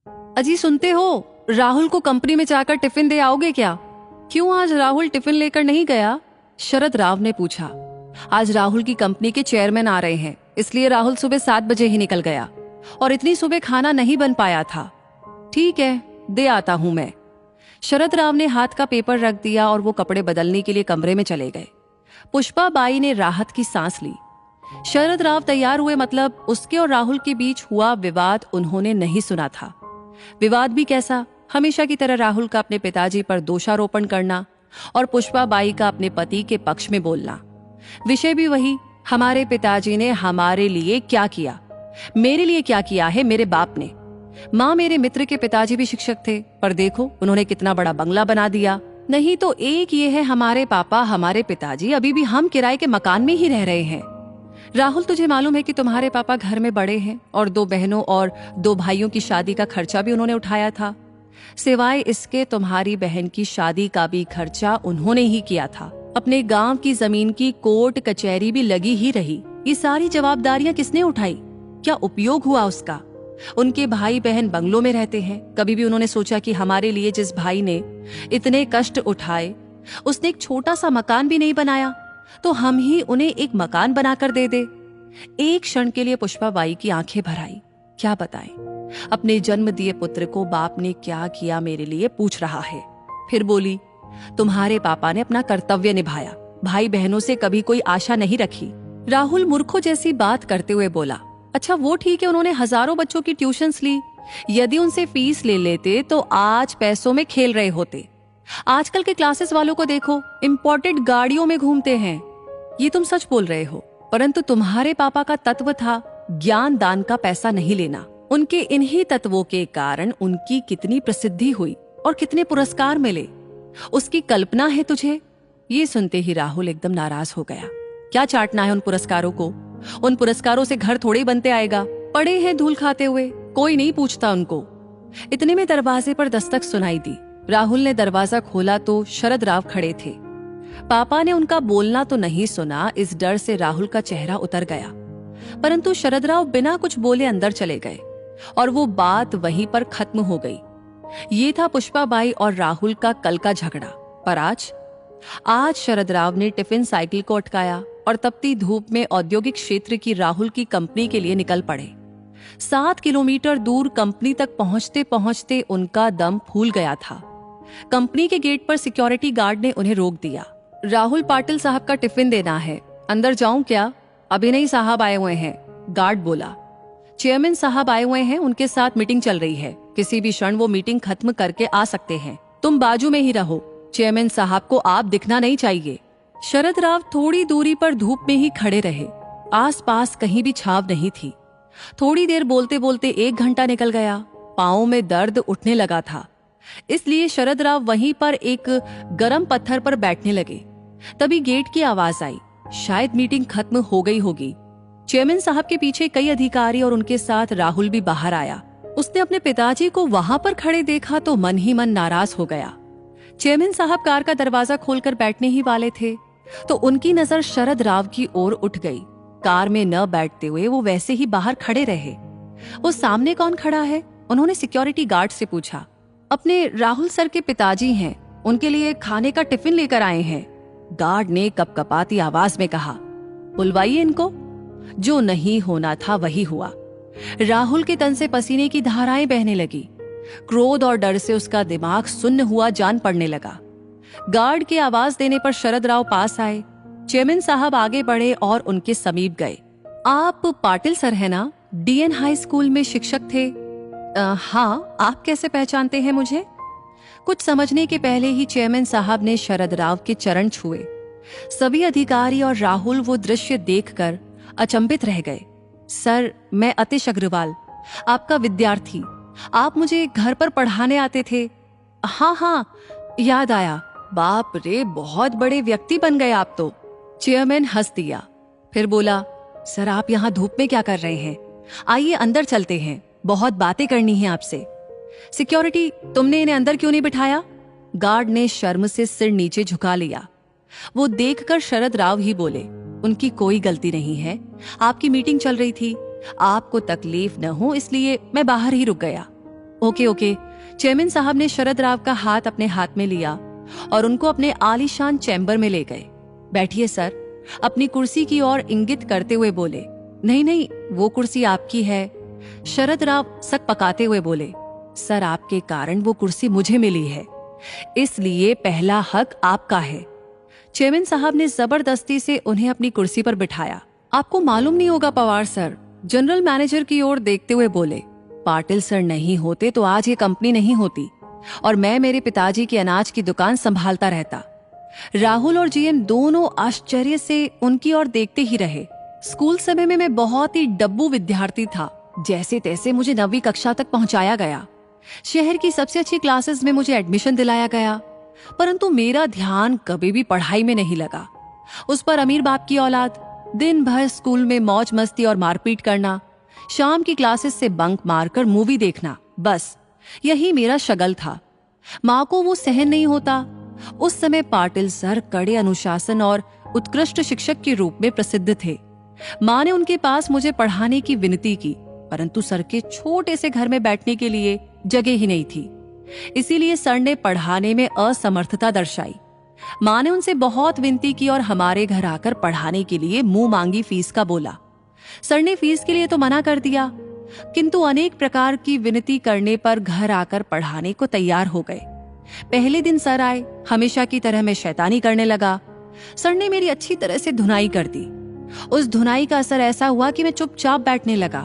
अजी सुनते हो, राहुल को कंपनी में जाकर टिफिन दे आओगे क्या? क्यों आज राहुल टिफिन लेकर नहीं गया? शरद राव ने पूछा। आज राहुल की कंपनी के चेयरमैन आ रहे हैं, इसलिए राहुल सुबह 7 बजे ही निकल गया और इतनी सुबह खाना नहीं बन पाया था। ठीक है, दे आता हूं मैं। शरद राव ने हाथ का पेपर रख दिया और वो कपड़े बदलने के लिए कमरे में चले गए। पुष्पा बाई ने राहत की सांस ली। शरद राव तैयार हुए, मतलब उसके और राहुल के बीच हुआ विवाद उन्होंने नहीं सुना था। विवाद भी कैसा, हमेशा की तरह राहुल का अपने पिताजी पर दोषारोपण करना और पुष्पा बाई का अपने पति के पक्ष में बोलना। विषय भी वही, हमारे पिताजी ने हमारे लिए क्या किया, मेरे लिए क्या किया है मेरे बाप ने। माँ मेरे मित्र के पिताजी भी शिक्षक थे, पर देखो उन्होंने कितना बड़ा बंगला बना दिया। नहीं तो एक ये है, हमारे पापा हमारे पिताजी अभी भी हम किराए के मकान में ही रह रहे हैं। राहुल, तुझे मालूम है कि तुम्हारे पापा घर में बड़े हैं और 2 बहनों और 2 भाइयों की शादी का खर्चा भी उन्होंने उठाया था। सिवाय इसके तुम्हारी बहन की शादी का भी खर्चा उन्होंने ही किया था। अपने गांव की जमीन की कोर्ट कचहरी भी लगी ही रही। ये सारी जवाबदारियां किसने उठाई? क्या उपयोग हुआ उसका? उनके भाई बहन बंगलों में रहते हैं। कभी भी उन्होंने सोचा कि हमारे लिए जिस भाई ने इतने कष्ट उठाए उसने एक छोटा सा मकान भी नहीं बनाया, तो हम ही उन्हें एक मकान बनाकर दे दे। एक क्षण के लिए पुष्पा बाई की आंखें भर आई। क्या बताएं, अपने जन्म दिए पुत्र को बाप ने क्या किया मेरे लिए पूछ रहा है। फिर बोली, तुम्हारे पापा ने अपना कर्तव्य निभाया, भाई बहनों से कभी कोई आशा नहीं रखी। राहुल मूर्खों जैसी बात करते हुए बोला, अच्छा वो ठीक है, उन्होंने हजारों बच्चों की ट्यूशन्स ली। यदि उनसे फीस ले लेते तो आज पैसों में खेल रहे होते। आजकल के क्लासेस वालों को देखो, इंपोर्टेड गाड़ियों में घूमते हैं। ये तुम सच बोल रहे हो, परंतु तुम्हारे पापा का तत्व था ज्ञान दान का पैसा नहीं लेना। उनके इन्हीं तत्वों के कारण उनकी कितनी प्रसिद्धि हुई और कितने पुरस्कार मिले, उसकी कल्पना है तुझे? ये सुनते ही राहुल एकदम नाराज हो गया। क्या चाटना है उन पुरस्कारों को? उन पुरस्कारों से घर थोड़े ही बनते आएगा। पड़े हैं धूल खाते हुए, कोई नहीं पूछता उनको। इतने में दरवाजे पर दस्तक सुनाई दी। राहुल ने दरवाजा खोला तो शरद राव खड़े थे। पापा ने उनका बोलना तो नहीं सुना, इस डर से राहुल का चेहरा उतर गया। परंतु शरद राव बिना कुछ बोले अंदर चले गए और वो बात वहीं पर खत्म हो गई। ये था पुष्पा बाई और राहुल का कल का झगड़ा। पर आज शरद राव ने टिफिन साइकिल को अटकाया और तपती धूप में औद्योगिक क्षेत्र की राहुल की कंपनी के लिए निकल पड़े। 7 किलोमीटर दूर कंपनी तक पहुंचते पहुंचते उनका दम फूल गया था। कंपनी के गेट पर सिक्योरिटी गार्ड ने उन्हें रोक दिया। राहुल पाटिल साहब का टिफिन देना है, अंदर जाऊं क्या? अभी नहीं, साहब आए हुए हैं, गार्ड बोला। चेयरमैन साहब आए हुए हैं, उनके साथ मीटिंग चल रही है, किसी भी क्षण वो मीटिंग खत्म करके आ सकते हैं। तुम बाजू में ही रहो, चेयरमैन साहब को आप दिखना नहीं चाहिए। शरद राव थोड़ी दूरी पर धूप में ही खड़े रहे। आसपास कहीं भी छाव नहीं थी। थोड़ी देर बोलते बोलते 1 घंटा निकल गया। पांव में दर्द उठने लगा था, इसलिए शरद राव वहीं पर एक गरम पत्थर पर बैठने लगे। तभी गेट की आवाज आई। शायद मीटिंग खत्म हो गई होगी। चेयरमैन साहब के पीछे कई अधिकारी और उनके साथ राहुल भी बाहर आया। उसने अपने पिताजी को वहां पर खड़े देखा तो मन ही मन नाराज हो गया। चेयरमैन साहब कार का दरवाजा खोलकर बैठने ही वाले थे तो उनकी नजर शरद राव की ओर उठ गई। कार में न बैठते हुए वो वैसे ही बाहर खड़े रहे। वो सामने कौन खड़ा है? उन्होंने सिक्योरिटी गार्ड से पूछा। अपने राहुल सर के पिताजी हैं, उनके लिए खाने का टिफिन लेकर आए हैं, गार्ड ने कपकपाती आवाज में कहा। बुलवाइए इनको। जो नहीं होना था वही हुआ। राहुल के तन से पसीने की धाराएं बहने लगी। क्रोध और डर से उसका दिमाग सुन्न हुआ जान पड़ने लगा। गार्ड की आवाज देने पर शरद राव पास आए। चेयरमैन साहब आगे बढ़े और उनके समीप गए। आप पाटिल सर है ना? डीएन हाई स्कूल में शिक्षक थे। हाँ, आप कैसे पहचानते हैं मुझे? कुछ समझने के पहले ही चेयरमैन साहब ने शरद राव के चरण छुए। सभी अधिकारी और राहुल वो दृश्य देखकर अचंभित रह गए। सर, मैं अतिश अग्रवाल, आपका विद्यार्थी। आप मुझे घर पर पढ़ाने आते थे। हाँ, याद आया। बाप रे, बहुत बड़े व्यक्ति बन गए आप तो। चेयरमैन हंस दिया, फिर बोला, सर आप यहाँ धूप में क्या कर रहे हैं? आइए अंदर चलते हैं, बहुत बातें करनी है आपसे। सिक्योरिटी, तुमने इन्हें अंदर क्यों नहीं बिठाया? गार्ड ने शर्म से सिर नीचे झुका लिया। वो देखकर शरद राव ही बोले, उनकी कोई गलती नहीं है, आपकी मीटिंग चल रही थी, आपको तकलीफ न हो इसलिए मैं बाहर ही रुक गया। Okay okay. चेयरमैन साहब ने शरद राव का हाथ अपने हाथ में लिया और उनको अपने आलीशान चैम्बर में ले गए। बैठिए सर, अपनी कुर्सी की ओर इंगित करते हुए बोले। नहीं नहीं, वो कुर्सी आपकी है। शरद राव सक पकाते हुए बोले, सर आपके कारण वो कुर्सी मुझे मिली है, इसलिए पहला हक आपका है। चेयरमैन साहब ने जबरदस्ती से उन्हें अपनी कुर्सी पर बिठाया। आपको मालूम नहीं होगा पवार सर, जनरल मैनेजर की ओर देखते हुए बोले, पाटिल सर नहीं होते तो आज ये कंपनी नहीं होती और मैं मेरे पिताजी की अनाज की दुकान संभालता रहता। राहुल और जीएम दोनों आश्चर्य से उनकी ओर देखते ही रहे। स्कूल समय में मैं बहुत ही डब्बू विद्यार्थी था। जैसे तैसे मुझे 9वीं कक्षा तक पहुंचाया गया। शहर की सबसे अच्छी क्लासेस में मुझे एडमिशन दिलाया गया, परंतु मेरा ध्यान कभी भी पढ़ाई में नहीं लगा। उस पर अमीर बाप की औलाद, दिन भर स्कूल में मौज मस्ती और मारपीट करना, शाम की क्लासेस से बंक मारकर मूवी देखना, बस यही मेरा शगल था। माँ को वो सहन नहीं होता। उस समय पाटिल सर कड़े अनुशासन और उत्कृष्ट शिक्षक के रूप में प्रसिद्ध थे। माँ ने उनके पास मुझे पढ़ाने की विनती की, परंतु सर के छोटे से घर में बैठने के लिए जगह ही नहीं थी। इसीलिए सर ने पढ़ाने में असमर्थता दर्शाई। माँ ने उनसे बहुत विनती की और हमारे घर आकर पढ़ाने के लिए मुंह मांगी फीस का बोला। सर ने फीस के लिए तो मना कर दिया, किंतु अनेक प्रकार की विनती करने पर घर आकर पढ़ाने को तैयार हो गए। पहले दिन सर आए, हमेशा की तरह मैं शैतानी करने लगा। सर ने मेरी अच्छी तरह से धुनाई कर दी। उस धुनाई का असर ऐसा हुआ कि मैं चुपचाप बैठने लगा।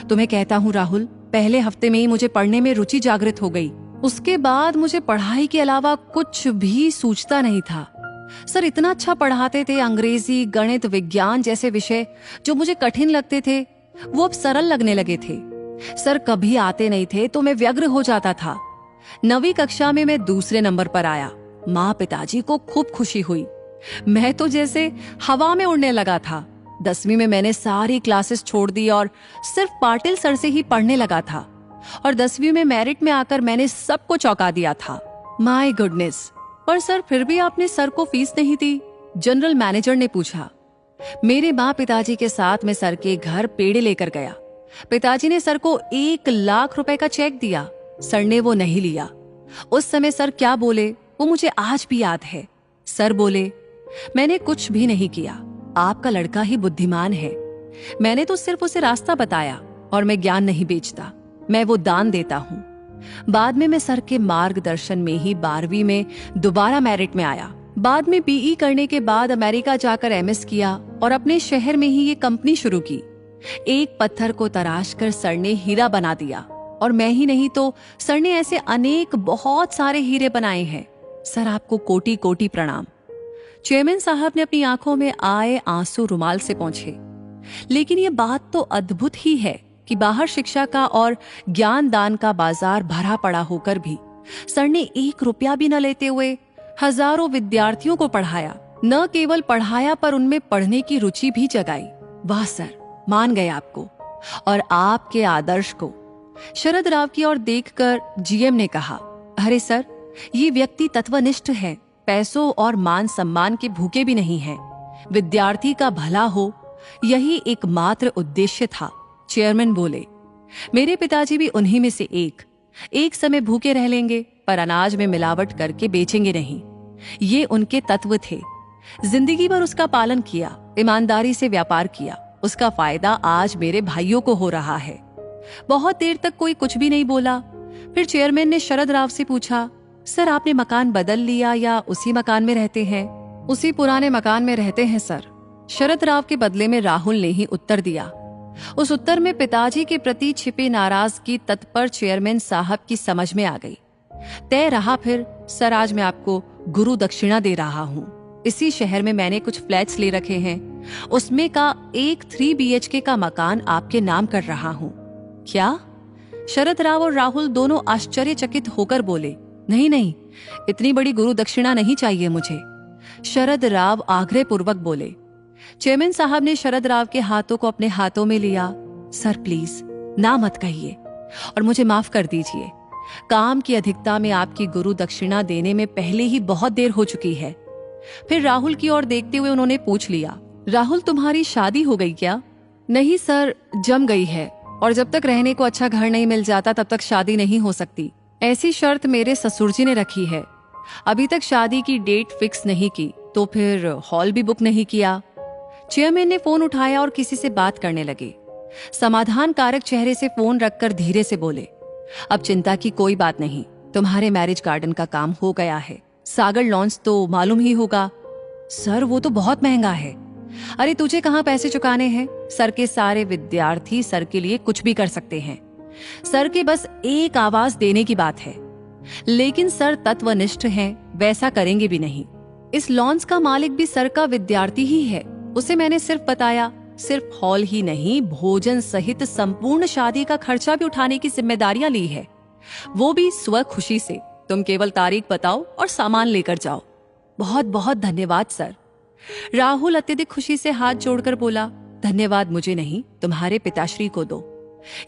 तुम्हें कहता हूँ राहुल, पहले हफ्ते में ही मुझे पढ़ने में रुचि जागृत हो गई। उसके बाद मुझे पढ़ाई के अलावा कुछ भी सूझता नहीं था। सर इतना अच्छा पढ़ाते थे। अंग्रेजी, गणित, विज्ञान जैसे विषय जो मुझे कठिन लगते थे वो अब सरल लगने लगे थे। सर कभी आते नहीं थे तो मैं व्यग्र हो जाता था। 9वीं कक्षा में मैं दूसरे नंबर पर आया। माँ पिताजी को खूब खुशी हुई। मैं तो जैसे हवा में उड़ने लगा था। 10वीं में मैंने सारी क्लासेस छोड़ दी और सिर्फ पाटिल सर से ही पढ़ने लगा था और 10वीं में मेरिट में आकर मैंने सबको चौंका दिया था। My goodness. पर सर फिर भी आपने सर को फीस नहीं दी? जनरल मैनेजर ने पूछा। मेरे माँ पिताजी के साथ मैं सर के घर पेड़े लेकर गया। पिताजी ने सर को 1 लाख रुपए का चेक दिया। सर ने वो नहीं लिया। उस समय सर क्या बोले वो मुझे आज भी याद है। सर बोले, मैंने कुछ भी नहीं किया, आपका लड़का ही बुद्धिमान है। मैंने तो सिर्फ उसे रास्ता बताया और मैं ज्ञान नहीं बेचता, मैं वो दान देता हूँ। बाद में मैं सर के मार्गदर्शन में ही 12वीं में दोबारा मेरिट में आया। बाद में बीई करने के बाद अमेरिका जाकर एमएस किया और अपने शहर में ही ये कंपनी शुरू की। एक पत्थर को तराश कर सर ने हीरा बना दिया और मैं ही नहीं तो सर ने ऐसे अनेक बहुत सारे हीरे बनाए हैं। सर आपको कोटि कोटि प्रणाम। चेयरमैन साहब ने अपनी आंखों में आए आंसू रुमाल से पोंछे। लेकिन ये बात तो अद्भुत ही है कि बाहर शिक्षा का और ज्ञान दान का बाजार भरा पड़ा होकर भी सर ने 1 रुपया भी न लेते हुए हजारों विद्यार्थियों को पढ़ाया। न केवल पढ़ाया पर उनमें पढ़ने की रुचि भी जगाई। वाह सर, मान गए आपको और आपके आदर्श को। शरद राव की ओर देखकर जीएम ने कहा, अरे सर, ये व्यक्ति तत्वनिष्ठ है, पैसों और मान सम्मान के भूखे भी नहीं है। विद्यार्थी का भला हो, यही एकमात्र उद्देश्य था। चेयरमैन बोले, मेरे पिताजी भी उन्हीं में से एक समय भूखे रह लेंगे पर अनाज में मिलावट करके बेचेंगे नहीं। ये उनके तत्व थे। जिंदगी भर उसका पालन किया, ईमानदारी से व्यापार किया। उसका फायदा आज मेरे भाइयों को हो रहा है। बहुत देर तक कोई कुछ भी नहीं बोला। फिर चेयरमैन ने शरद राव से पूछा, सर आपने मकान बदल लिया या उसी मकान में रहते हैं? उसी पुराने मकान में रहते हैं सर। शरद राव के बदले में राहुल ने ही उत्तर दिया। उस उत्तर में पिताजी के प्रति छिपी नाराजगी तत्पर चेयरमैन साहब की समझ में आ गई। तय रहा फिर, सर आज मैं आपको गुरु दक्षिणा दे रहा हूँ। इसी शहर में मैंने कुछ फ्लैट्स ले रखे हैं, उसमें का एक 3 BHK का मकान आपके नाम कर रहा हूँ। क्या? शरद राव और राहुल दोनों आश्चर्यचकित होकर बोले, नहीं नहीं, इतनी बड़ी गुरु दक्षिणा नहीं चाहिए मुझे। शरद राव आग्रह पूर्वक बोले। चेयरमैन साहब ने शरद राव के हाथों को अपने हाथों में लिया। सर प्लीज ना मत कहिए और मुझे माफ कर दीजिए। काम की अधिकता में आपकी गुरु दक्षिणा देने में पहले ही बहुत देर हो चुकी है। फिर राहुल की ओर देखते हुए उन्होंने पूछ लिया, राहुल तुम्हारी शादी हो गई क्या? नहीं सर, जम गई है। और जब तक रहने को अच्छा घर नहीं मिल जाता तब तक शादी नहीं हो सकती। ऐसी शर्त मेरे ससुर जी ने रखी है। अभी तक शादी की डेट फिक्स नहीं की तो फिर हॉल भी बुक नहीं किया। चेयरमैन ने फोन उठाया और किसी से बात करने लगे। समाधान कारक चेहरे से फोन रखकर धीरे से बोले, अब चिंता की कोई बात नहीं, तुम्हारे मैरिज गार्डन का काम हो गया है। सागर लॉन्च तो मालूम ही होगा। सर वो तो बहुत महंगा है। अरे तुझे कहाँ पैसे चुकाने हैं? सर के सारे विद्यार्थी सर के लिए कुछ भी कर सकते हैं। सर के बस एक आवाज देने की बात है। लेकिन सर तत्वनिष्ठ हैं, वैसा करेंगे भी नहीं। इस लॉन्च का मालिक भी सर का विद्यार्थी ही है। उसे मैंने सिर्फ बताया, सिर्फ हॉल ही नहीं भोजन सहित संपूर्ण शादी का खर्चा भी उठाने की जिम्मेदारियां ली है, वो भी स्व खुशी से। तुम केवल तारीख बताओ और सामान लेकर जाओ। बहुत बहुत धन्यवाद सर। राहुल अत्यधिक खुशी से हाथ जोड़कर बोला, धन्यवाद मुझे नहीं, तुम्हारे पिताश्री को दो।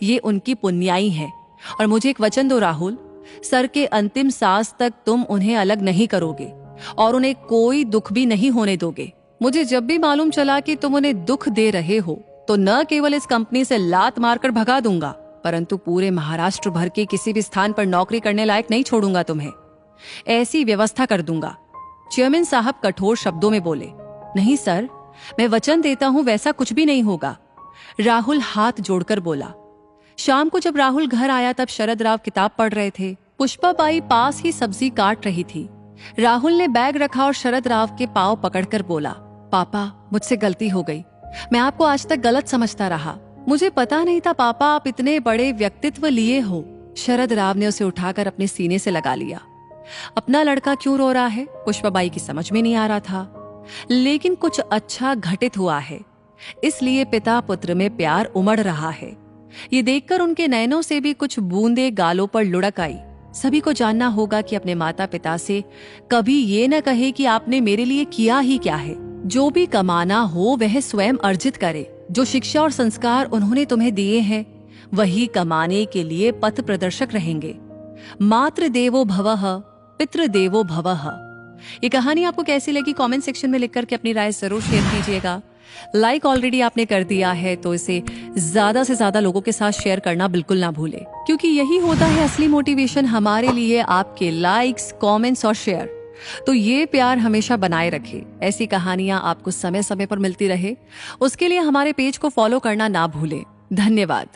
ये उनकी पुण्याई है। और मुझे एक वचन दो राहुल, सर के अंतिम सांस तक तुम उन्हें अलग नहीं करोगे और उन्हें कोई दुख भी नहीं होने दोगे। मुझे जब भी मालूम चला कि तुम उन्हें दुख दे रहे हो तो न केवल इस कंपनी से लात मारकर भगा दूंगा, परंतु पूरे महाराष्ट्र भर के किसी भी स्थान पर नौकरी करने लायक नहीं छोड़ूंगा तुम्हें। ऐसी व्यवस्था कर दूंगा। चेयरमैन साहब कठोर शब्दों में बोले, नहीं सर, मैं वचन देता हूं वैसा कुछ भी नहीं होगा। राहुल हाथ जोड़कर बोला। शाम को जब राहुल घर आया तब शरद राव किताब पढ़ रहे थे। पुष्पाबाई पास ही सब्जी काट रही थी। राहुल ने बैग रखा और शरद राव के पांव पकड़कर बोला, पापा मुझसे गलती हो गई। मैं आपको आज तक गलत समझता रहा। मुझे पता नहीं था पापा आप इतने बड़े व्यक्तित्व लिए हो। शरद राव ने उसे उठाकर अपने सीने से लगा लिया। अपना लड़का क्यों रो रहा है पुष्पाबाई की समझ में नहीं आ रहा था, लेकिन कुछ अच्छा घटित हुआ है, इसलिए पिता पुत्र में प्यार उमड़ रहा है। ये देखकर उनके नयनों से भी कुछ बूंदे गालों पर लुढ़क आई। सभी को जानना होगा कि अपने माता पिता से कभी ये न कहे कि आपने मेरे लिए किया ही क्या है। जो भी कमाना हो वह स्वयं अर्जित करे। जो शिक्षा और संस्कार उन्होंने तुम्हें दिए हैं वही कमाने के लिए पथ प्रदर्शक रहेंगे। मातृ देवो भवः पितृ देवो भवः। ये कहानी आपको कैसी लगी कमेंट सेक्शन में लिख करके अपनी राय जरूर शेयर कीजिएगा। लाइक ऑलरेडी आपने कर दिया है तो इसे ज्यादा से ज्यादा लोगों के साथ शेयर करना बिल्कुल ना भूले, क्योंकि यही होता है असली मोटिवेशन हमारे लिए, आपके लाइक्स, कमेंट्स और शेयर। तो ये प्यार हमेशा बनाए रखे, ऐसी कहानियां आपको समय समय पर मिलती रहे। उसके लिए हमारे पेज को फॉलो करना ना भूले। धन्यवाद।